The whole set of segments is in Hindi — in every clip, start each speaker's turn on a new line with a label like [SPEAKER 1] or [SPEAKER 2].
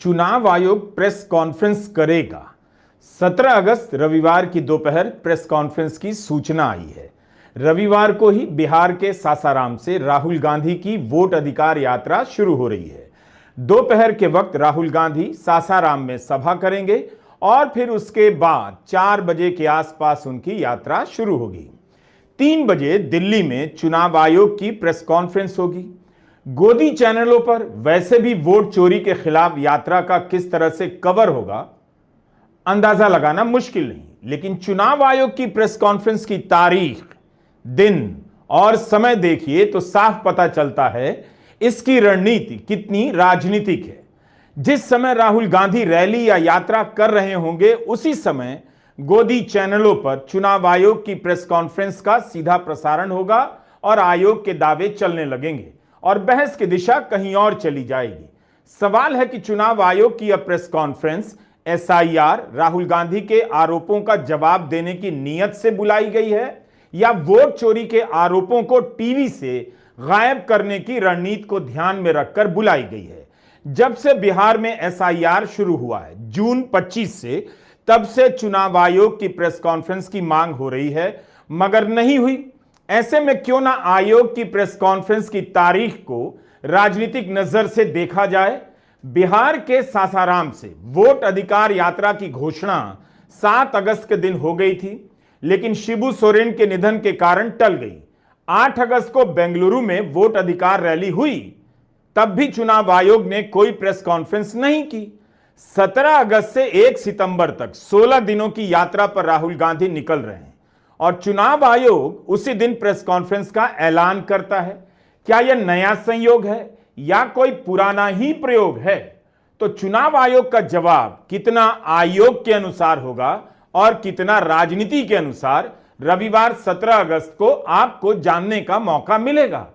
[SPEAKER 1] चुनाव आयोग प्रेस कॉन्फ्रेंस करेगा। 17 अगस्त रविवार की दोपहर प्रेस कॉन्फ्रेंस की सूचना आई है। रविवार को ही बिहार के सासाराम से राहुल गांधी की वोट अधिकार यात्रा शुरू हो रही है। दोपहर के वक्त राहुल गांधी सासाराम में सभा करेंगे और फिर उसके बाद 4 बजे के आसपास उनकी यात्रा शुरू होगी। 3 बजे दिल्ली में चुनाव आयोग की प्रेस कॉन्फ्रेंस होगी। गोदी चैनलों पर वैसे भी वोट चोरी के खिलाफ यात्रा का किस तरह से कवर होगा अंदाजा लगाना मुश्किल नहीं, लेकिन चुनाव आयोग की प्रेस कॉन्फ्रेंस की तारीख, दिन और समय देखिए तो साफ पता चलता है इसकी रणनीति कितनी राजनीतिक है। जिस समय राहुल गांधी रैली या यात्रा कर रहे होंगे उसी समय गोदी चैनलों पर चुनाव आयोग की प्रेस कॉन्फ्रेंस का सीधा प्रसारण होगा और आयोग के दावे चलने लगेंगे और बहस की दिशा कहीं और चली जाएगी। सवाल है कि चुनाव आयोग की यह press conference SIR, Rahul Gandhi के आरोपों का जवाब देने की नीयत से बुलाई गई है या वोट चोरी के आरोपों को टीवी से गायब करने की रणनीति को ध्यान में रखकर बुलाई गई है। जब से बिहार में एसआईआर शुरू हुआ है जून 25 से, तब से चुनाव आयोग की प्रेस कॉन्फ्रेंस की मांग हो रही है मगर नहीं हुई। ऐसे में क्यों ना आयोग की प्रेस कॉन्फ्रेंस की तारीख को राजनीतिक नजर से देखा जाए। बिहार के सासाराम से वोट अधिकार यात्रा की घोषणा 7 अगस्त के दिन हो गई थी, लेकिन शिबू सोरेन के निधन के कारण टल गई। 8 अगस्त को बेंगलुरु में वोट अधिकार रैली हुई, तब भी चुनाव आयोग ने कोई प्रेस कॉन्फ्रेंस नहीं की। 17 अगस्त से 1 सितंबर तक 16 दिनों की यात्रा पर राहुल गांधी निकल रहे हैं और चुनाव आयोग उसी दिन प्रेस कॉन्फ्रेंस का ऐलान करता है। क्या यह नया संयोग है या कोई पुराना ही प्रयोग है? तो चुनाव आयोग का जवाब कितना आयोग के अनुसार होगा और कितना राजनीति के अनुसार, रविवार 17 अगस्त को आपको जानने का मौका मिलेगा।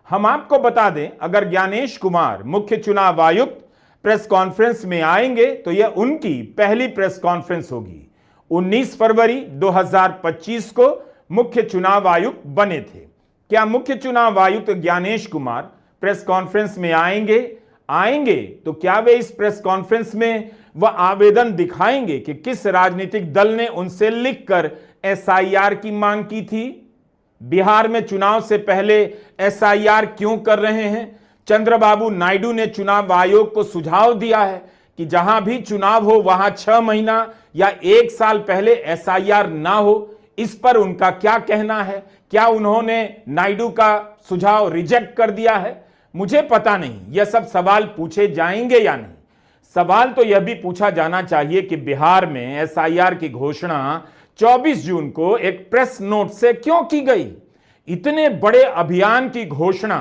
[SPEAKER 1] हम आपको बता दें, अगर ज्ञानेश कुमार मुख्य चुनाव आयुक्त प्रेस कॉन्फ्रेंस में आएंगे तो यह उनकी पहली प्रेस कॉन्फ्रेंस होगी। 19 फरवरी 2025 को मुख्य चुनाव आयुक्त बने थे। क्या मुख्य चुनाव आयुक्त ज्ञानेश कुमार प्रेस कॉन्फ्रेंस में आएंगे तो क्या वे इस प्रेस कॉन्फ्रेंस में वह आवेदन दिखाएंगे कि किस राजनीतिक दल ने उनसे लिखकर एसआईआर की मांग की थी? बिहार में चुनाव से पहले एसआईआर क्यों कर रहे हैं? चंद्रबाबू नायडू ने चुनाव आयोग को सुझाव दिया है कि जहां भी चुनाव हो वहां 6 महीना या 1 साल पहले एसआईआर ना हो। इस पर उनका क्या कहना है? क्या उन्होंने नायडू का सुझाव रिजेक्ट कर दिया है? मुझे पता नहीं यह सब सवाल पूछे जाएंगे या नहीं। सवाल तो यह भी पूछा जाना चाहिए कि बिहार में एसआईआर की घोषणा 24 जून को एक प्रेस नोट से क्यों की गई? इतने बड़े अभियान की घोषणा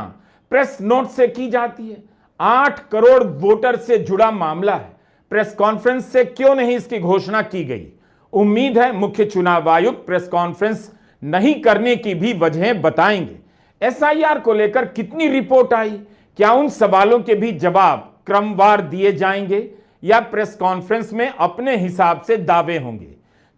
[SPEAKER 1] प्रेस नोट से की जाती है। 8 करोड़ वोटर से जुड़ा मामला है, प्रेस कॉन्फ्रेंस से क्यों नहीं इसकी घोषणा की गई? उम्मीद है मुख्य चुनाव आयुक्त प्रेस कॉन्फ्रेंस नहीं करने की भी वजहें बताएंगे। एसआईआर को लेकर कितनी रिपोर्ट आई, क्या उन सवालों के भी जवाब क्रमवार दिए जाएंगे या प्रेस कॉन्फ्रेंस में अपने हिसाब से दावे होंगे?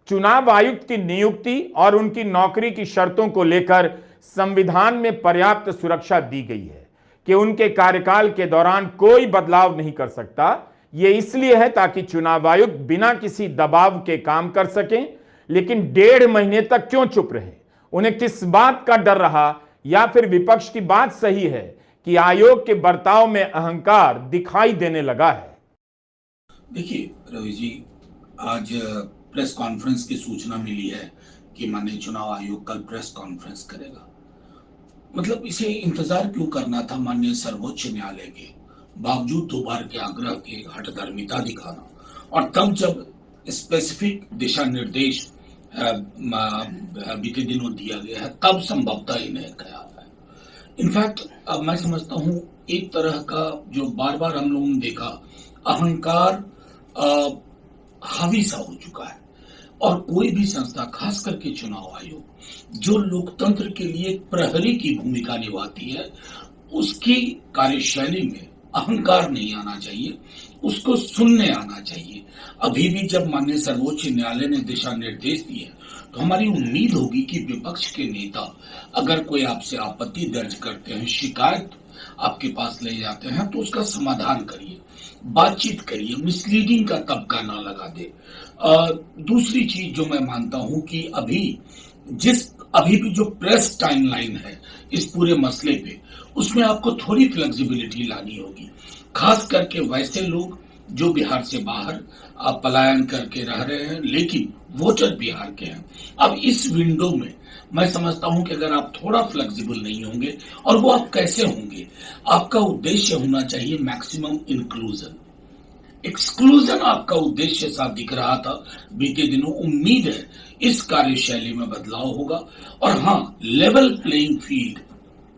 [SPEAKER 1] चुनाव आयुक्त की नियुक्ति और उनकी नौकरी की शर्तों को लेकर संविधान में पर्याप्त सुरक्षा दी गई है कि उनके कार्यकाल के दौरान कोई बदलाव नहीं कर सकता। यह इसलिए है ताकि चुनाव आयुक्त बिना किसी दबाव के काम कर सकें। लेकिन 1.5 महीने तक क्यों चुप रहे? उन्हें किस बात का डर रहा या फिर विपक्ष की बात सही है कि आयोग के बर्ताव में अहंकार दिखाई देने लगा है?
[SPEAKER 2] देखिए रवि जी, आज प्रेस कॉन्फ्रेंस की सूचना मिली है कि माननीय चुनाव आयोग कल प्रेस कॉन्फ्रेंस करेगा। मतलब इसे इंतजार क्यों करना था माननीय सर्वोच्च न्यायालय के बावजूद 2 बार के आग्रह के हठधर्मिता दिखाना, और तब जब स्पेसिफिक दिशा निर्देश बीते दिनों दिया गया है तब संभवतः इन्हें ख्याल है। इनफैक्ट अब मैं समझता हूँ एक तरह का जो बार बार हम लोगों ने देखा अहंकार हावी सा हो चुका है, और कोई भी संस्था, खास करके चुनाव आयोग जो लोकतंत्र के लिए एक प्रहरी की भूमिका निभाती है, उसकी कार्यशैली में अहंकार नहीं आना चाहिए, उसको सुनने आना चाहिए। अभी भी जब माननीय सर्वोच्च न्यायालय ने दिशा निर्देश दिए तो हमारी उम्मीद होगी कि विपक्ष के नेता अगर कोई आपसे आपत्ति दर्ज करते हैं, शिकायत आपके पास ले जाते हैं, तो उसका समाधान करिए। बातचीत करिए, मिसलीडिंग का तबका ना लगा दे। दूसरी चीज जो मैं मानता हूं कि अभी भी जो प्रेस टाइमलाइन है इस पूरे मसले पे, उसमें आपको थोड़ी फ्लेक्सिबिलिटी लानी होगी, खास करके वैसे लोग जो बिहार से बाहर पलायन करके रह रहे हैं लेकिन वोटर बिहार के हैं। अब इस विंडो में मैं समझता हूं कि अगर आप थोड़ा फ्लेक्सिबल नहीं होंगे, और वो आप कैसे होंगे, आपका उद्देश्य होना चाहिए मैक्सिमम इंक्लूजन। एक्सक्लूजन आपका उद्देश्य सा दिख रहा था बीते दिनों। उम्मीद है इस कार्यशैली में बदलाव होगा। और हां, लेवल प्लेइंग फील्ड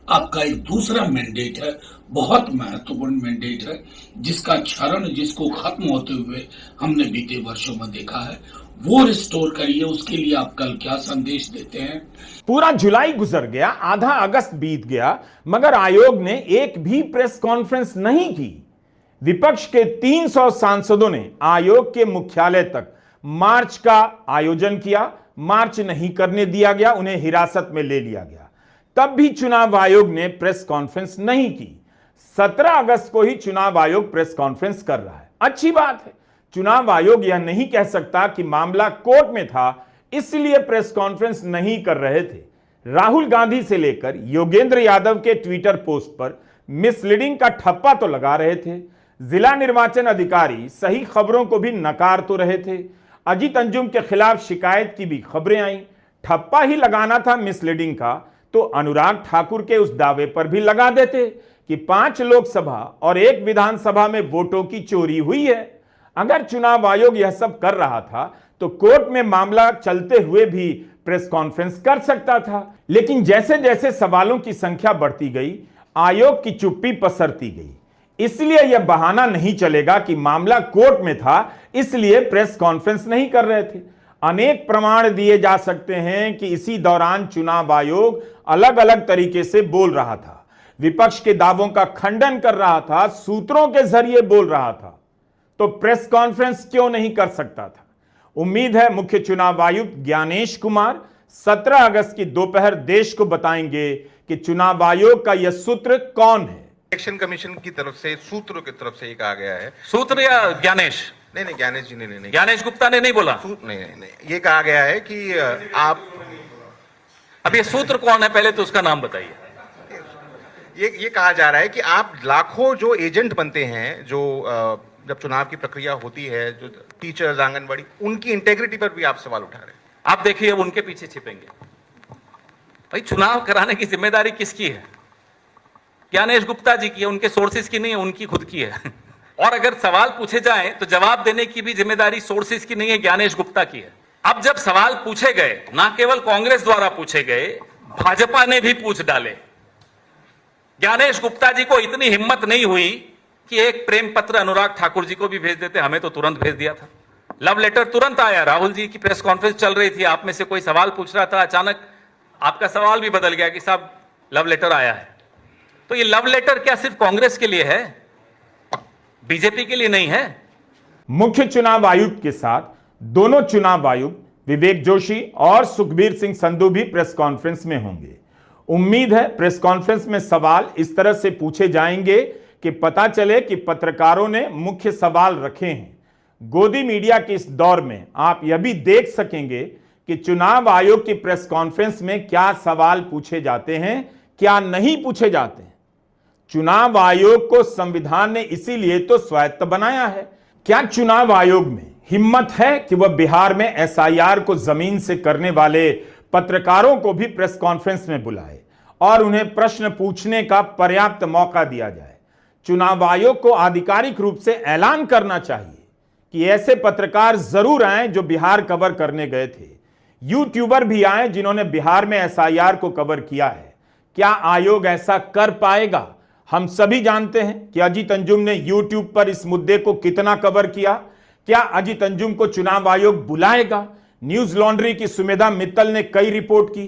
[SPEAKER 2] आपका एक दूसरा मैंडेट है, बहुत महत्वपूर्ण मैंडेट है, जिसका क्षरण, जिसको खत्म होते हुए हमने बीते वर्षों में देखा है, वो रिस्टोर करिए। उसके लिए आप कल क्या संदेश देते हैं?
[SPEAKER 1] पूरा जुलाई गुजर गया, आधा अगस्त बीत गया, मगर आयोग ने एक भी प्रेस कॉन्फ्रेंस नहीं की। विपक्ष के 300 सांसदों ने आयोग के मुख्यालय तक मार्च का आयोजन किया, मार्च नहीं करने दिया गया, उन्हें हिरासत में ले लिया गया। तब भी चुनाव आयोग ने प्रेस कॉन्फ्रेंस नहीं की। 17 अगस्त को ही चुनाव आयोग प्रेस कॉन्फ्रेंस कर रहा है। अच्छी बात है, चुनाव आयोग यह नहीं कह सकता कि मामला कोर्ट में था इसलिए प्रेस कॉन्फ्रेंस नहीं कर रहे थे। राहुल गांधी से लेकर योगेंद्र यादव के ट्विटर पोस्ट पर मिसलीडिंग का ठप्पा तो लगा रहे थे, जिला निर्वाचन अधिकारी सही खबरों को भी नकार तो रहे थे, अजीत अंजुम के खिलाफ शिकायत की भी खबरें आई। ठप्पा ही लगाना था मिसलीडिंग का तो अनुराग ठाकुर के उस दावे पर भी लगा देते कि 5 लोकसभा और 1 विधानसभा में वोटों की चोरी हुई है। अगर चुनाव आयोग यह सब कर रहा था तो कोर्ट में मामला चलते हुए भी प्रेस कॉन्फ्रेंस कर सकता था। लेकिन जैसे जैसे सवालों की संख्या बढ़ती गई, आयोग की चुप्पी पसरती गई। इसलिए यह बहाना नहीं चलेगा कि मामला कोर्ट में था इसलिए प्रेस कॉन्फ्रेंस नहीं कर रहे थे। अनेक प्रमाण दिए जा सकते हैं कि इसी दौरान चुनाव आयोग अलग अलग तरीके से बोल रहा था, विपक्ष के दावों का खंडन कर रहा था, सूत्रों के जरिए बोल रहा था। तो प्रेस कॉन्फ्रेंस क्यों नहीं कर सकता था? उम्मीद है मुख्य चुनाव आयुक्त ज्ञानेश कुमार 17 अगस्त की दोपहर देश को बताएंगे कि चुनाव आयोग का यह सूत्र कौन है।
[SPEAKER 3] इलेक्शन कमीशन की तरफ से, सूत्रों की तरफ से ये कहा गया है।
[SPEAKER 4] सूत्र या ज्ञानेश?
[SPEAKER 3] नहीं, ज्ञानेश जी ने नहीं।
[SPEAKER 4] ज्ञानेश गुप्ता ने नहीं बोला।
[SPEAKER 3] नहीं, ये कहा गया है कि आप,
[SPEAKER 4] अब ये सूत्र कौन है पहले तो उसका नाम बताइए।
[SPEAKER 3] ये कहा जा रहा है कि आप लाखों जो एजेंट बनते हैं, जो जब चुनाव की प्रक्रिया होती है, जो टीचर्स, आंगनबाड़ी, उनकी इंटेग्रिटी पर भी आप सवाल उठा रहे हैं।
[SPEAKER 4] आप देखिए अब उनके पीछे छिपेंगे। भाई चुनाव कराने की जिम्मेदारी किसकी है? ज्ञानेश गुप्ता जी की है, उनके सोर्सेज की नहीं है, उनकी खुद की है। और अगर सवाल पूछे जाएं तो जवाब देने की भी जिम्मेदारी सोर्सेज की नहीं है, ज्ञानेश गुप्ता की है। अब जब सवाल पूछे गए, ना केवल कांग्रेस द्वारा पूछे गए, भाजपा ने भी पूछ डाले। ज्ञानेश गुप्ता जी को इतनी हिम्मत नहीं हुई कि एक प्रेम पत्र अनुराग ठाकुर जी को भी भेज देते, हमें तो तुरंत भेज दिया था। लव लेटर तुरंत आया, राहुल जी की प्रेस कॉन्फ्रेंस चल रही थी, आप में से कोई सवाल पूछ रहा था, अचानक आपका सवाल भी बदल गया कि साहब लव लेटर आया है। तो ये लव लेटर क्या सिर्फ कांग्रेस के लिए है, बीजेपी के लिए नहीं है?
[SPEAKER 1] मुख्य चुनाव आयुक्त के साथ दोनों चुनाव आयुक्त विवेक जोशी और सुखबीर सिंह संधू भी प्रेस कॉन्फ्रेंस में होंगे। उम्मीद है प्रेस कॉन्फ्रेंस में सवाल इस तरह से पूछे जाएंगे कि पता चले कि पत्रकारों ने मुख्य सवाल रखे हैं। गोदी मीडिया के इस दौर में आप यह भी देख सकेंगे कि चुनाव आयोग की प्रेस कॉन्फ्रेंस में क्या सवाल पूछे जाते हैं, क्या नहीं पूछे जाते हैं। चुनाव आयोग को संविधान ने इसीलिए तो स्वायत्त बनाया है। क्या चुनाव आयोग में हिम्मत है कि वह बिहार में एसआईआर को जमीन से करने वाले पत्रकारों को भी प्रेस कॉन्फ्रेंस में बुलाए और उन्हें प्रश्न पूछने का पर्याप्त मौका दिया जाए? चुनाव आयोग को आधिकारिक रूप से ऐलान करना चाहिए कि ऐसे पत्रकार जरूर आए जो बिहार कवर करने गए थे, यूट्यूबर भी आए जिन्होंने बिहार में एसआईआर को कवर किया है। क्या आयोग ऐसा कर पाएगा? हम सभी जानते हैं कि अजीत अंजुम ने यूट्यूब पर इस मुद्दे को कितना कवर किया। क्या अजीत अंजुम को चुनाव आयोग बुलाएगा? न्यूज लॉन्ड्री की सुमेधा मित्तल ने कई रिपोर्ट की।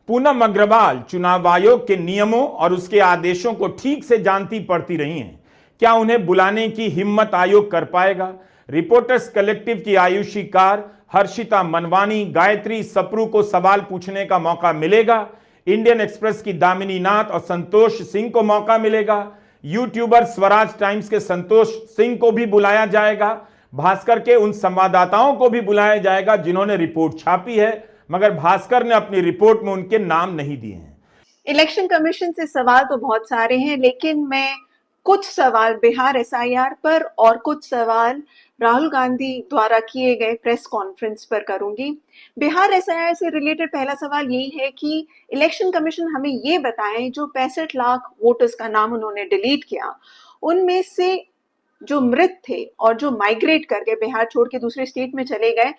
[SPEAKER 1] पूनम अग्रवाल चुनाव आयोग के नियमों और उसके आदेशों को ठीक से जानती पड़ती रही हैं। क्या उन्हें बुलाने की हिम्मत आयोग कर पाएगा? रिपोर्टर्स कलेक्टिव की आयुषी कार, हर्षिता मनवानी, गायत्री सप्रू को सवाल पूछने का मौका मिलेगा? इंडियन एक्सप्रेस की दामिनी नाथ और संतोष सिंह को मौका मिलेगा? यूट्यूबर स्वराज टाइम्स के संतोष सिंह को भी बुलाया जाएगा, भास्कर के उन संवाददाताओं को भी बुलाया जाएगा जिन्होंने रिपोर्ट छापी है, मगर भास्कर ने अपनी रिपोर्ट में उनके नाम नहीं दिए हैं।
[SPEAKER 5] इलेक्शन कमीशन से सवाल तो बहुत सारे हैं, लेकिन मैं कुछ सवाल बिहार एसआईआर पर और कुछ सवाल राहुल गांधी द्वारा किए गए प्रेस कॉन्फ्रेंस पर करूंगी। बिहार एसआईआर से रिलेटेड पहला सवाल यही है कि इलेक्शन कमीशन हमें ये बताएं, जो 65 लाख वोटर्स का नाम उन्होंने डिलीट किया, उनमें से जो मृत थे और जो माइग्रेट करके बिहार छोड़ के दूसरे स्टेट में चले गए,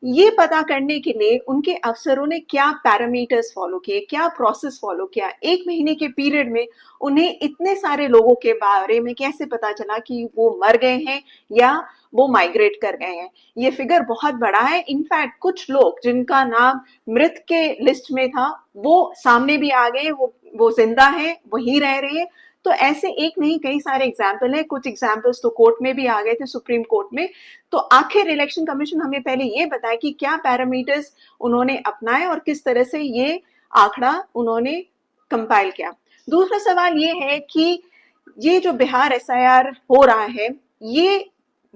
[SPEAKER 5] ये पता करने के लिए उनके अफसरों ने क्या पैरामीटर्स फॉलो किए, क्या प्रोसेस फॉलो किया। 1 महीने के पीरियड में उन्हें इतने सारे लोगों के बारे में कैसे पता चला कि वो मर गए हैं या वो माइग्रेट कर गए हैं। ये फिगर बहुत बड़ा है। इनफैक्ट कुछ लोग जिनका नाम मृत के लिस्ट में था वो सामने भी आ गए, वो जिंदा है, वहीं रह रहे हैं। तो ऐसे एक नहीं कई सारे एग्जाम्पल है। कुछ एग्जाम्पल्स तो कोर्ट में भी आ गए थे, सुप्रीम कोर्ट में। तो आखिर इलेक्शन कमीशन हमें पहले ये बताए कि क्या पैरामीटर्स उन्होंने अपनाए और किस तरह से ये आंकड़ा उन्होंने कंपाइल किया। दूसरा सवाल ये है कि ये जो बिहार एसआईआर हो रहा है, ये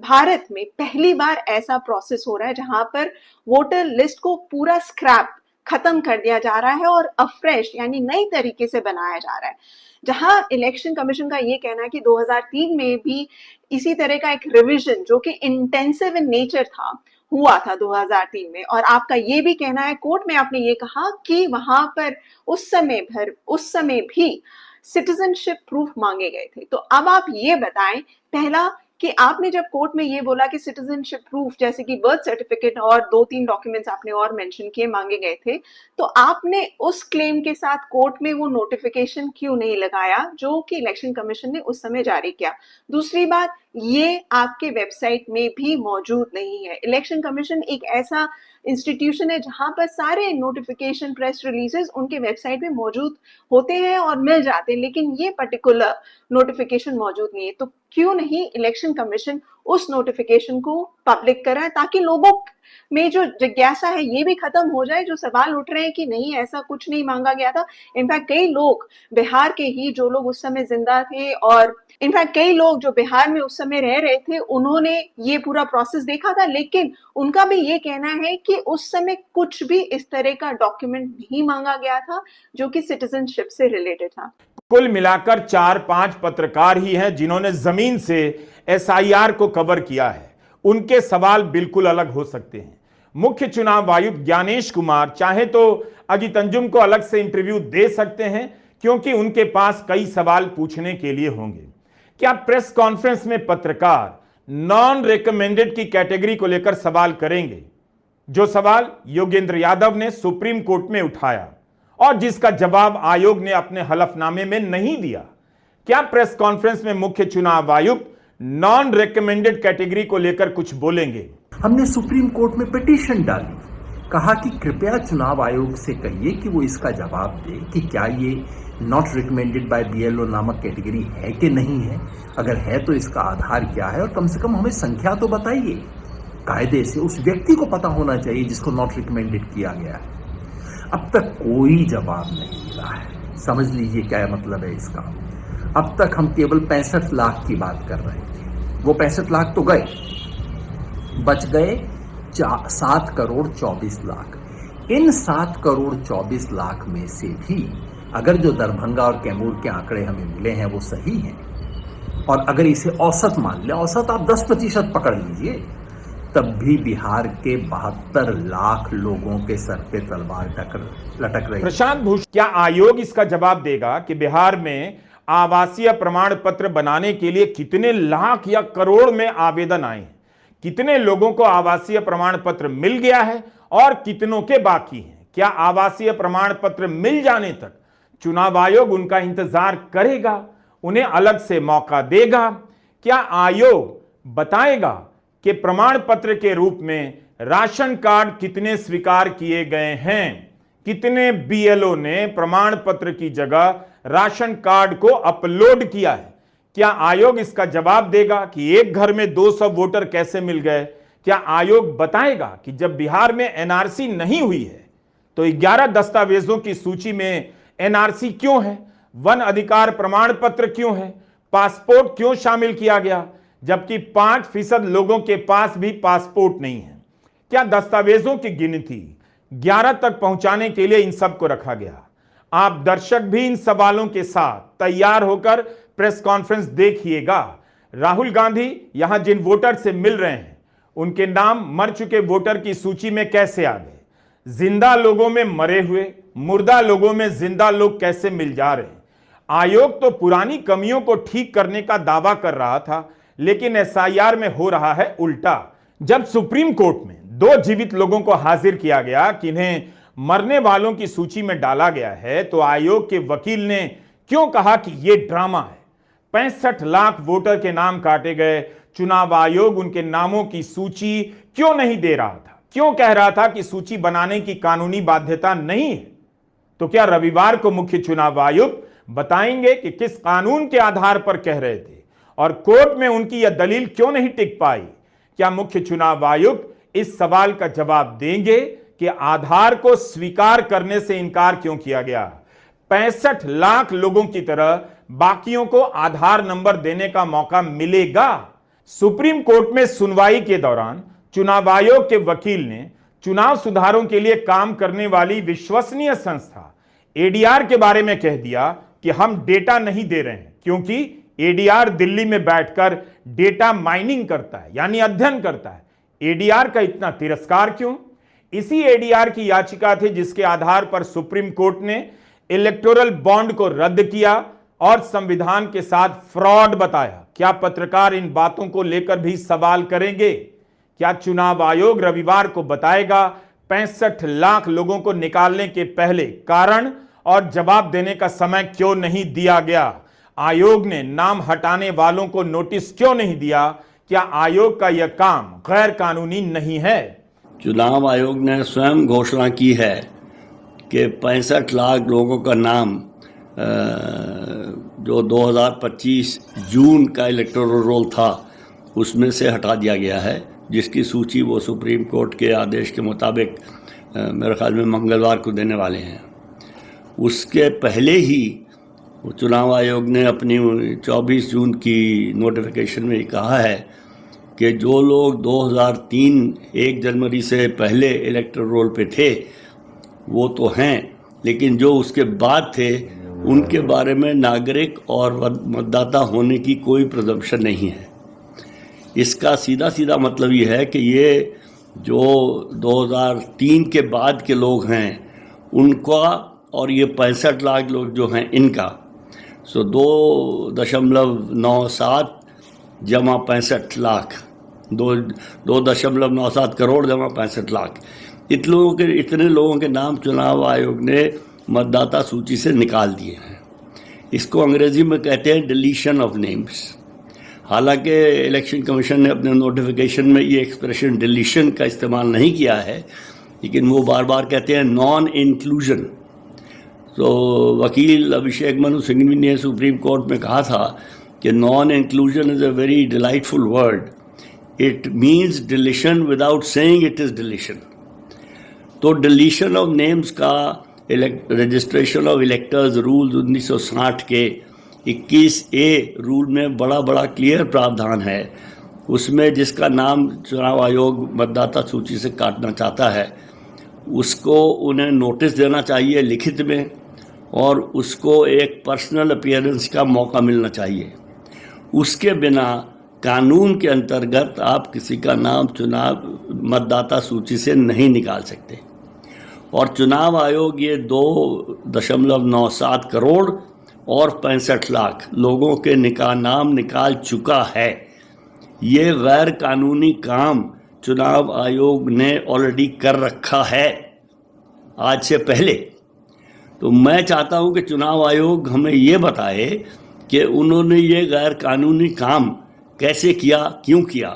[SPEAKER 5] भारत में पहली बार ऐसा प्रोसेस हो रहा है जहां पर वोटर लिस्ट को पूरा स्क्रैप खत्म कर दिया जा रहा है और अफ्रेश यानी नई तरीके से बनाया जा रहा है। जहां इलेक्शन कमीशन का ये कहना है कि 2003 में भी इसी तरह का एक रिवीजन जो कि इंटेंसिव इन नेचर था, हुआ था 2003 में। और आपका ये भी कहना है, कोर्ट में आपने ये कहा कि वहां पर उस समय भी सिटीजनशिप प्रूफ मांगे गए थे। तो अब आप ये बताएं, पहला कि आपने जब कोर्ट में ये बोला कि सिटीजनशिप प्रूफ जैसे कि बर्थ सर्टिफिकेट और 2-3 डॉक्यूमेंट्स आपने और मेंशन किए मांगे गए थे, तो आपने उस क्लेम के साथ कोर्ट में वो नोटिफिकेशन क्यों नहीं लगाया जो कि इलेक्शन कमीशन ने उस समय जारी किया। दूसरी बात, ये आपके वेबसाइट में भी मौजूद नहीं है। इलेक्शन कमीशन एक ऐसा इंस्टीट्यूशन है जहां पर सारे नोटिफिकेशन, प्रेस रिलीजेस उनके वेबसाइट में मौजूद होते हैं और मिल जाते हैं, लेकिन ये पर्टिकुलर नोटिफिकेशन मौजूद नहीं है। तो क्यों नहीं इलेक्शन कमीशन उस नोटिफिकेशन को पब्लिक कराए, ताकि लोगों में जो जिज्ञासा है ये भी खत्म हो जाए, जो सवाल उठ रहे हैं कि नहीं ऐसा कुछ नहीं मांगा गया था। इनफैक्ट कई लोग बिहार के ही जो लोग उस समय जिंदा थे और इनफैक्ट कई लोग जो बिहार में उस समय रह रहे थे, उन्होंने ये पूरा प्रोसेस देखा था, लेकिन उनका भी ये कहना है कि उस समय कुछ भी इस तरह का डॉक्यूमेंट नहीं मांगा गया था जो कि सिटीजनशिप से रिलेटेड था।
[SPEAKER 1] कुल मिलाकर 4-5 पत्रकार ही हैं जिन्होंने जमीन से एसआईआर को कवर किया है। उनके सवाल बिल्कुल अलग हो सकते हैं। मुख्य चुनाव आयुक्त ज्ञानेश कुमार चाहे तो अजित अंजुम को अलग से इंटरव्यू दे सकते हैं, क्योंकि उनके पास कई सवाल पूछने के लिए होंगे। क्या प्रेस कॉन्फ्रेंस में पत्रकार नॉन रिकमेंडेड की कैटेगरी को लेकर सवाल करेंगे, जो सवाल योगेंद्र यादव ने सुप्रीम कोर्ट में उठाया और जिसका जवाब आयोग ने अपने हलफनामे में नहीं दिया? क्या प्रेस कॉन्फ्रेंस में मुख्य चुनाव आयुक्त नॉन रिकमेंडेड कैटेगरी को लेकर कुछ बोलेंगे?
[SPEAKER 6] हमने सुप्रीम कोर्ट में पिटीशन डाली, कहा कि कृपया चुनाव आयोग से कहिए कि वो इसका जवाब दे कि क्या ये नॉट रिकमेंडेड बाय बीएलओ नामक कैटेगरी है कि नहीं है। अगर है तो इसका आधार क्या है, और कम से कम हमें संख्या तो बताइए। कायदे से उस व्यक्ति को पता होना चाहिए जिसको नॉट रिकमेंडेड किया गया है। अब तक कोई जवाब नहीं मिला है। समझ लीजिए क्या मतलब है इसका। अब तक हम केवल 65 लाख की बात कर रहे थे, वो 65 लाख तो गए, बच गए 7 करोड़ 24 लाख। इन 7 करोड़ 24 लाख में से भी अगर जो दरभंगा और कैमूर के आंकड़े हमें मिले हैं वो सही हैं, और अगर इसे औसत मान लें, औसत आप 10% पकड़ लीजिए, तब भी बिहार के 72 लाख लोगों के सर पे तलवार लटक रही है।
[SPEAKER 1] प्रशांत भूषण, क्या आयोग इसका जवाब देगा कि बिहार में आवासीय प्रमाण पत्र बनाने के लिए कितने लाख या करोड़ में आवेदन आए हैं, कितने लोगों को आवासीय प्रमाण पत्र मिल गया है और कितनों के बाकी हैं? क्या आवासीय प्रमाण पत्र मिल जाने तक चुनाव आयोग उनका इंतजार करेगा, उन्हें अलग से मौका देगा? क्या आयोग बताएगा कि प्रमाण पत्र के रूप में राशन कार्ड कितने स्वीकार किए गए हैं, कितने बीएलओ ने प्रमाण पत्र की जगह राशन कार्ड को अपलोड किया है? क्या आयोग इसका जवाब देगा कि एक घर में 200 वोटर कैसे मिल गए? क्या आयोग बताएगा कि जब बिहार में एनआरसी नहीं हुई है तो 11 दस्तावेजों की सूची में एनआरसी क्यों है, वन अधिकार प्रमाण पत्र क्यों है, पासपोर्ट क्यों शामिल किया गया जबकि 5% लोगों के पास भी पासपोर्ट नहीं है? क्या दस्तावेजों की गिनती 11 तक पहुंचाने के लिए इन सब को रखा गया? आप दर्शक भी इन सवालों के साथ तैयार होकर प्रेस कॉन्फ्रेंस देखिएगा। राहुल गांधी यहां जिन वोटर से मिल रहे हैं उनके नाम मर चुके वोटर की सूची में कैसे आ गए? जिंदा लोगों में मरे हुए, मुर्दा लोगों में जिंदा लोग कैसे मिल जा रहे हैं? आयोग तो पुरानी कमियों को ठीक करने का दावा कर रहा था, लेकिन एसआईआर में हो रहा है उल्टा। जब सुप्रीम कोर्ट में 2 जीवित लोगों को हाजिर किया गया कि इन्हें मरने वालों की सूची में डाला गया है, तो आयोग के वकील ने क्यों कहा कि यह ड्रामा है? 65 लाख वोटर के नाम काटे गए, चुनाव आयोग उनके नामों की सूची क्यों नहीं दे रहा था? क्यों कह रहा था कि सूची बनाने की कानूनी बाध्यता नहीं है? तो क्या रविवार को मुख्य चुनाव आयुक्त बताएंगे कि किस कानून के आधार पर कह रहे थे और कोर्ट में उनकी यह दलील क्यों नहीं टिक पाई? क्या मुख्य चुनाव आयुक्त इस सवाल का जवाब देंगे कि आधार को स्वीकार करने से इनकार क्यों किया गया? 65 लाख लोगों की तरह बाकियों को आधार नंबर देने का मौका मिलेगा। सुप्रीम कोर्ट में सुनवाई के दौरान चुनाव आयोग के वकील ने चुनाव सुधारों के लिए काम करने वाली विश्वसनीय संस्था एडीआर के बारे में कह दिया कि हम डेटा नहीं दे रहे हैं, क्योंकि एडीआर दिल्ली में बैठकर डेटा माइनिंग करता है, यानी अध्ययन करता है। एडीआर का इतना तिरस्कार क्यों? इसी एडीआर की याचिका थी जिसके आधार पर सुप्रीम कोर्ट ने इलेक्टोरल बॉन्ड को रद्द किया और संविधान के साथ फ्रॉड बताया। क्या पत्रकार इन बातों को लेकर भी सवाल करेंगे? क्या चुनाव आयोग रविवार को बताएगा 65 लाख लोगों को निकालने के पहले कारण और जवाब देने का समय क्यों नहीं दिया गया? आयोग ने नाम हटाने वालों को नोटिस क्यों नहीं दिया? क्या आयोग का यह काम गैर कानूनी नहीं है?
[SPEAKER 7] चुनाव आयोग ने स्वयं घोषणा की है कि 65 लाख लोगों का नाम जो 2025 जून का इलेक्टोरल रोल था उसमें से हटा दिया गया है, जिसकी सूची वो सुप्रीम कोर्ट के आदेश के मुताबिक मेरे ख्याल में मंगलवार को देने वाले हैं। उसके पहले ही चुनाव आयोग ने अपनी 24 जून की नोटिफिकेशन में कहा है कि जो लोग 2003 1 जनवरी से पहले इलेक्टोरल रोल पे थे वो तो हैं, लेकिन जो उसके बाद थे उनके बारे में नागरिक और मतदाता होने की कोई प्रजम्पशन नहीं है। इसका सीधा सीधा मतलब ये है कि ये जो 2003 के बाद के लोग हैं उनका और ये 65 लाख लोग जो हैं इनका 2.97 जमा 65 लाख 2.97 करोड़ जमा 65 लाख इतने लोगों के नाम चुनाव आयोग ने मतदाता सूची से निकाल दिए हैं। इसको अंग्रेजी में कहते हैं डिलीशन ऑफ नेम्स। हालांकि इलेक्शन कमीशन ने अपने नोटिफिकेशन में ये एक्सप्रेशन डिलीशन का इस्तेमाल नहीं किया है, लेकिन वो बार बार कहते हैं नॉन इंक्लूजन। तो वकील अभिषेक मनु सिंघवी ने सुप्रीम कोर्ट में कहा था कि non inclusion is a very delightful word, it means deletion without saying it is deletion. तो डिलीशन ऑफ नेम्स का रजिस्ट्रेशन ऑफ इलेक्टर्स रूल्स 1960 के 21A रूल में बड़ा क्लियर प्रावधान है। उसमें जिसका नाम चुनाव आयोग मतदाता सूची से काटना चाहता है उसको उन्हें नोटिस देना चाहिए लिखित में, और उसको एक पर्सनल अपीयरेंस का मौका मिलना चाहिए। उसके बिना कानून के अंतर्गत आप किसी का नाम चुनाव मतदाता सूची से नहीं निकाल सकते। और चुनाव आयोग ये 2.97 करोड़ और 65 लाख लोगों के नाम निकाल चुका है। ये गैर कानूनी काम चुनाव आयोग ने ऑलरेडी कर रखा है आज से पहले। तो मैं चाहता हूं कि चुनाव आयोग हमें ये बताए कि उन्होंने ये गैर कानूनी काम कैसे किया, क्यों किया,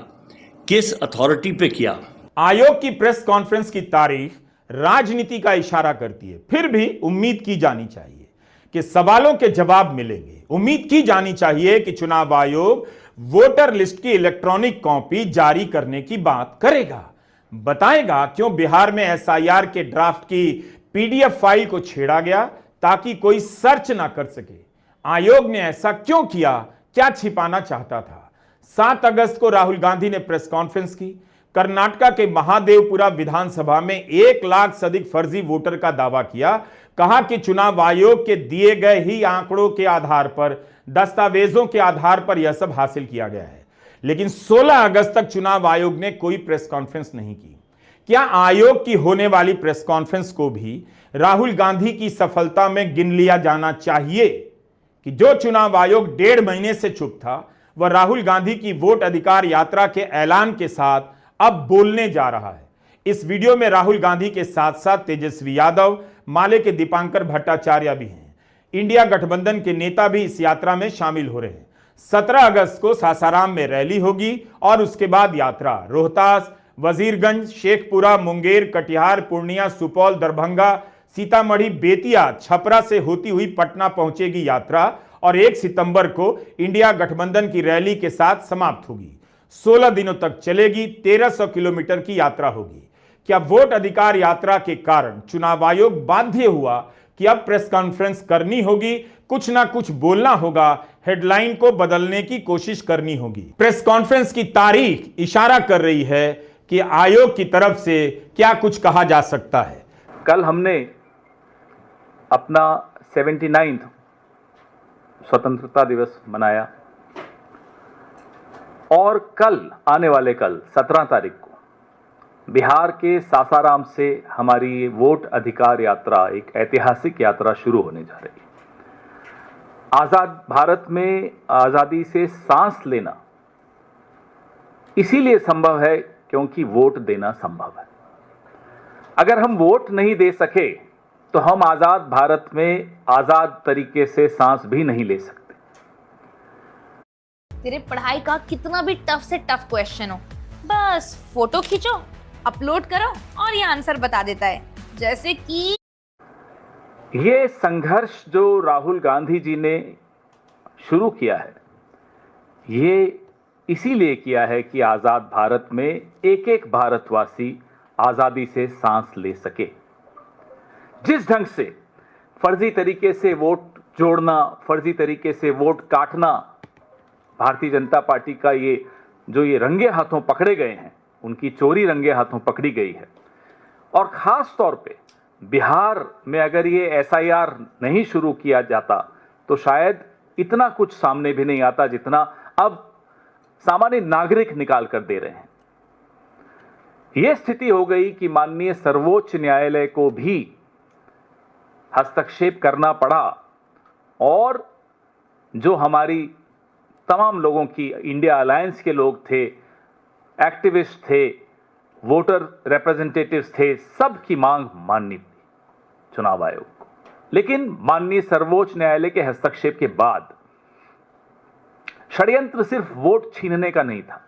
[SPEAKER 7] किस अथॉरिटी पे किया।
[SPEAKER 1] आयोग की प्रेस कॉन्फ्रेंस की तारीख राजनीति का इशारा करती है, फिर भी उम्मीद की जानी चाहिए कि सवालों के जवाब मिलेंगे। उम्मीद की जानी चाहिए कि चुनाव आयोग वोटर लिस्ट की इलेक्ट्रॉनिक कॉपी जारी करने की बात करेगा, बताएगा क्यों बिहार में एसआईआर के ड्राफ्ट की पीडीएफ फाइल को छेड़ा गया ताकि कोई सर्च ना कर सके। आयोग ने ऐसा क्यों किया, क्या छिपाना चाहता था? 7 अगस्त को राहुल गांधी ने प्रेस कॉन्फ्रेंस की। कर्नाटका के महादेवपुरा विधानसभा में 1 लाख से अधिक फर्जी वोटर का दावा किया। कहा कि चुनाव आयोग के दिए गए ही आंकड़ों के आधार पर, दस्तावेजों के आधार पर यह सब हासिल किया गया है। लेकिन 16 अगस्त तक चुनाव आयोग ने कोई प्रेस कॉन्फ्रेंस नहीं की। क्या आयोग की होने वाली प्रेस कॉन्फ्रेंस को भी राहुल गांधी की सफलता में गिन लिया जाना चाहिए कि जो चुनाव आयोग 1.5 महीने से चुप था, वह राहुल गांधी की वोट अधिकार यात्रा के ऐलान के साथ अब बोलने जा रहा है। इस वीडियो में राहुल गांधी के साथ साथ तेजस्वी यादव, माले के दीपांकर भट्टाचार्य भी हैं। इंडिया गठबंधन के नेता भी इस यात्रा में शामिल हो रहे हैं। 17 अगस्त को सासाराम में रैली होगी और उसके बाद यात्रा रोहतास, वजीरगंज, शेखपुरा, मुंगेर, कटिहार, पूर्णिया, सुपौल, दरभंगा, सीतामढ़ी, बेतिया, छपरा से होती हुई पटना पहुंचेगी यात्रा और 1 सितंबर को इंडिया गठबंधन की रैली के साथ समाप्त होगी। 16 दिनों तक चलेगी। 1300 किलोमीटर की यात्रा होगी। क्या वोट अधिकार यात्रा के कारण चुनाव आयोग बाध्य हुआ कि अब प्रेस कॉन्फ्रेंस करनी होगी, कुछ ना कुछ बोलना होगा, हेडलाइन को बदलने की कोशिश करनी होगी? प्रेस कॉन्फ्रेंस की तारीख इशारा कर रही है कि आयोग की तरफ से क्या कुछ कहा जा सकता है।
[SPEAKER 4] कल हमने अपना 79th स्वतंत्रता दिवस मनाया और कल, आने वाले कल 17 तारीख को बिहार के सासाराम से हमारी वोट अधिकार यात्रा, एक ऐतिहासिक यात्रा शुरू होने जा रही है। आजाद भारत में आजादी से सांस लेना इसीलिए संभव है क्योंकि वोट देना संभव है। अगर हम वोट नहीं दे सके तो हम आजाद भारत में आजाद तरीके से सांस भी नहीं ले सकते।
[SPEAKER 8] तेरे पढ़ाई का कितना भी टफ से टफ क्वेश्चन हो, बस फोटो खींचो, अपलोड करो और ये आंसर बता देता है। जैसे कि
[SPEAKER 4] ये संघर्ष जो राहुल गांधी जी ने शुरू किया है, ये इसीलिए किया है कि आजाद भारत में एक एक भारतवासी आजादी से सांस ले सके। जिस ढंग से फर्जी तरीके से वोट जोड़ना, फर्जी तरीके से वोट काटना, भारतीय जनता पार्टी का ये रंगे हाथों पकड़े गए हैं, उनकी चोरी रंगे हाथों पकड़ी गई है। और खास तौर पे बिहार में अगर ये SIR नहीं शुरू किया जाता तो शायद इतना कुछ सामने भी नहीं आता जितना अब सामान्य नागरिक निकाल कर दे रहे हैं। यह स्थिति हो गई कि माननीय सर्वोच्च न्यायालय को भी हस्तक्षेप करना पड़ा और जो हमारी तमाम लोगों की, इंडिया अलायंस के लोग थे, एक्टिविस्ट थे, वोटर रिप्रेजेंटेटिव्स थे, सब की मांग माननी पड़ी चुनाव आयोग को। लेकिन माननीय सर्वोच्च न्यायालय के हस्तक्षेप के बाद षड्यंत्र सिर्फ वोट छीनने का नहीं था,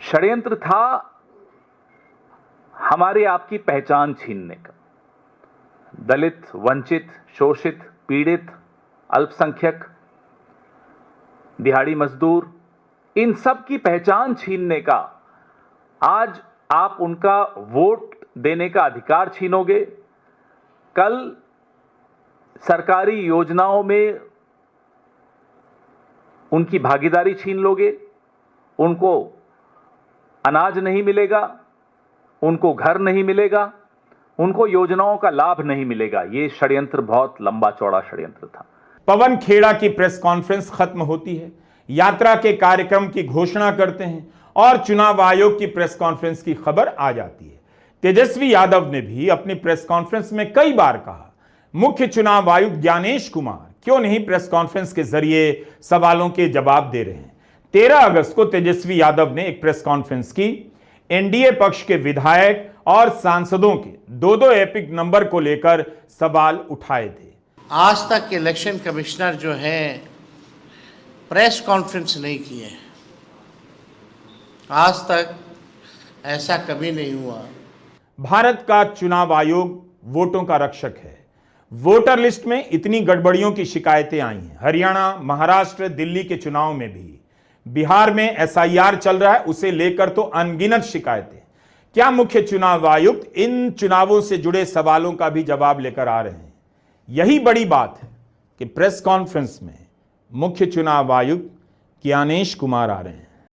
[SPEAKER 4] षड्यंत्र था हमारे आपकी पहचान छीनने का। दलित, वंचित, शोषित, पीड़ित, अल्पसंख्यक, दिहाड़ी मजदूर, इन सब की पहचान छीनने का, आज आप उनका वोट देने का अधिकार छीनोगे, कल सरकारी योजनाओं में उनकी भागीदारी छीन लोगे, उनको अनाज नहीं मिलेगा, उनको घर नहीं मिलेगा, उनको योजनाओं का लाभ नहीं मिलेगा। ये षड्यंत्र बहुत लंबा चौड़ा षड्यंत्र था।
[SPEAKER 1] पवन खेड़ा की प्रेस कॉन्फ्रेंस खत्म होती है, यात्रा के कार्यक्रम की घोषणा करते हैं और चुनाव आयोग की प्रेस कॉन्फ्रेंस की खबर आ जाती है। तेजस्वी यादव ने भी अपनी प्रेस कॉन्फ्रेंस में कई बार कहा, मुख्य चुनाव आयुक्त ज्ञानेश कुमार क्यों नहीं प्रेस कॉन्फ्रेंस के जरिए सवालों के जवाब दे रहे हैं। 13 अगस्त को तेजस्वी यादव ने एक प्रेस कॉन्फ्रेंस की। एनडीए पक्ष के विधायक और सांसदों के 2-2 एपिक नंबर को लेकर सवाल उठाए थे।
[SPEAKER 9] आज तक इलेक्शन कमिश्नर जो है प्रेस कॉन्फ्रेंस नहीं किए, आज तक ऐसा कभी नहीं हुआ।
[SPEAKER 1] भारत का चुनाव आयोग वोटों का रक्षक है। वोटर लिस्ट में इतनी गड़बड़ियों की शिकायतें आई हैं। हरियाणा, महाराष्ट्र, दिल्ली के चुनाव में भी, बिहार में SIR चल रहा है, उसे लेकर तो अनगिनत शिकायतें। क्या मुख्य चुनाव आयुक्त इन चुनावों से जुड़े सवालों का भी जवाब लेकर आ रहे हैं? यही बड़ी बात है कि प्रेस कॉन्फ्रेंस में मुख्य चुनाव आयुक्त ज्ञानेश कुमार आ रहे हैं।